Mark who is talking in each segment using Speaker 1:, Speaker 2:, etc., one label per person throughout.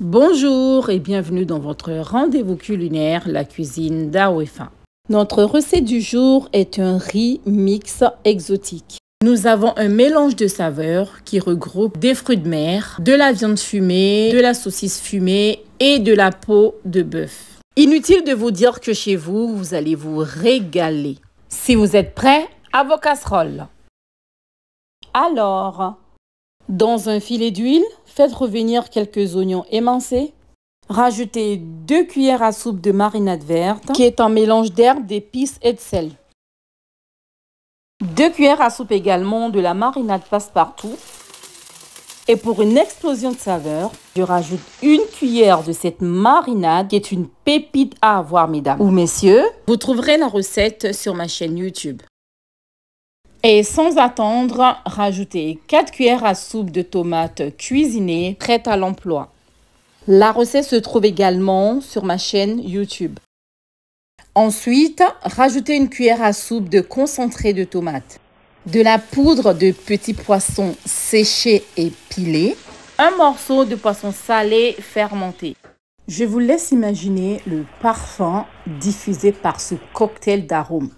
Speaker 1: Bonjour et bienvenue dans votre rendez-vous culinaire, la cuisine d'Awefa. Notre recette du jour est un riz mix exotique. Nous avons un mélange de saveurs qui regroupe des fruits de mer, de la viande fumée, de la saucisse fumée et de la peau de bœuf. Inutile de vous dire que chez vous, vous allez vous régaler. Si vous êtes prêts, à vos casseroles. Alors, dans un filet d'huile, faites revenir quelques oignons émincés. Rajoutez 2 cuillères à soupe de marinade verte, qui est un mélange d'herbes, d'épices et de sel. 2 cuillères à soupe également de la marinade passe-partout. Et pour une explosion de saveur, je rajoute 1 cuillère de cette marinade qui est une pépite à avoir, mesdames ou messieurs. Vous trouverez la recette sur ma chaîne YouTube. Et sans attendre, rajoutez 4 cuillères à soupe de tomates cuisinées prêtes à l'emploi. La recette se trouve également sur ma chaîne YouTube. Ensuite, rajoutez 1 cuillère à soupe de concentré de tomates, de la poudre de petits poissons séchés et pilés, un morceau de poisson salé fermenté. Je vous laisse imaginer le parfum diffusé par ce cocktail d'arômes.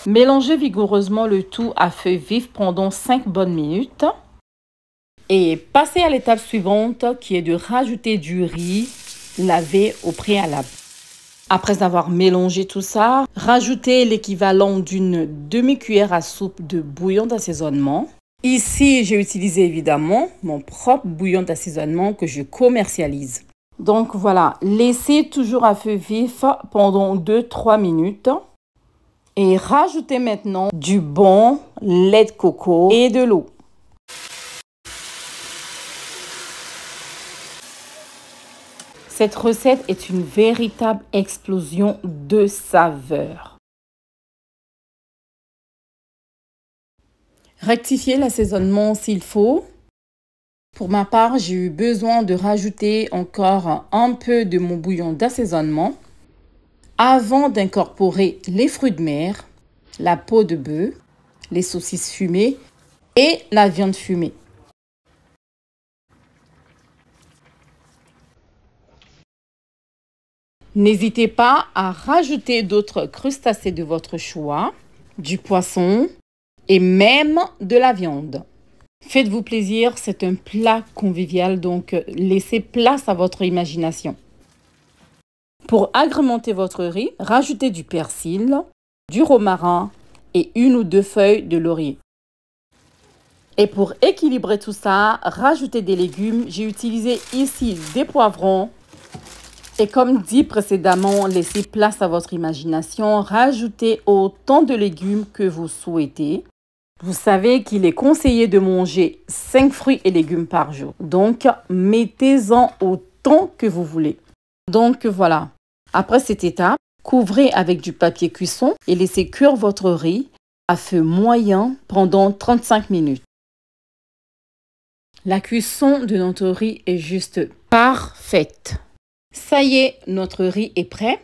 Speaker 1: Mélangez vigoureusement le tout à feu vif pendant 5 bonnes minutes. Et passez à l'étape suivante qui est de rajouter du riz lavé au préalable. Après avoir mélangé tout ça, rajoutez l'équivalent d'une demi-cuillère à soupe de bouillon d'assaisonnement. Ici, j'ai utilisé évidemment mon propre bouillon d'assaisonnement que je commercialise. Donc voilà, laissez toujours à feu vif pendant 2-3 minutes. Et rajoutez maintenant du bon lait de coco et de l'eau. Cette recette est une véritable explosion de saveurs. Rectifiez l'assaisonnement s'il faut. Pour ma part, j'ai eu besoin de rajouter encore un peu de mon bouillon d'assaisonnement avant d'incorporer les fruits de mer, la peau de bœuf, les saucisses fumées et la viande fumée. N'hésitez pas à rajouter d'autres crustacés de votre choix, du poisson et même de la viande. Faites-vous plaisir, c'est un plat convivial, donc laissez place à votre imagination. Pour agrémenter votre riz, rajoutez du persil, du romarin et 1 ou 2 feuilles de laurier. Et pour équilibrer tout ça, rajoutez des légumes. J'ai utilisé ici des poivrons. Et comme dit précédemment, laissez place à votre imagination. Rajoutez autant de légumes que vous souhaitez. Vous savez qu'il est conseillé de manger 5 fruits et légumes par jour. Donc, mettez-en autant que vous voulez. Donc voilà, après cette étape, couvrez avec du papier cuisson et laissez cuire votre riz à feu moyen pendant 35 minutes. La cuisson de notre riz est juste parfaite. Ça y est, notre riz est prêt.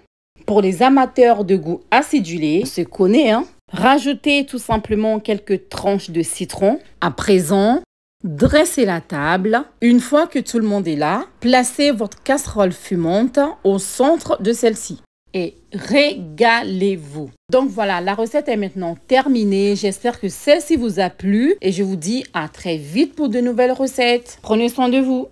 Speaker 1: Pour les amateurs de goût acidulé, on se connaît, hein? Rajoutez tout simplement quelques tranches de citron. À présent, dressez la table. Une fois que tout le monde est là, placez votre casserole fumante au centre de celle-ci et régalez-vous. Donc voilà, la recette est maintenant terminée. J'espère que celle-ci vous a plu et je vous dis à très vite pour de nouvelles recettes. Prenez soin de vous.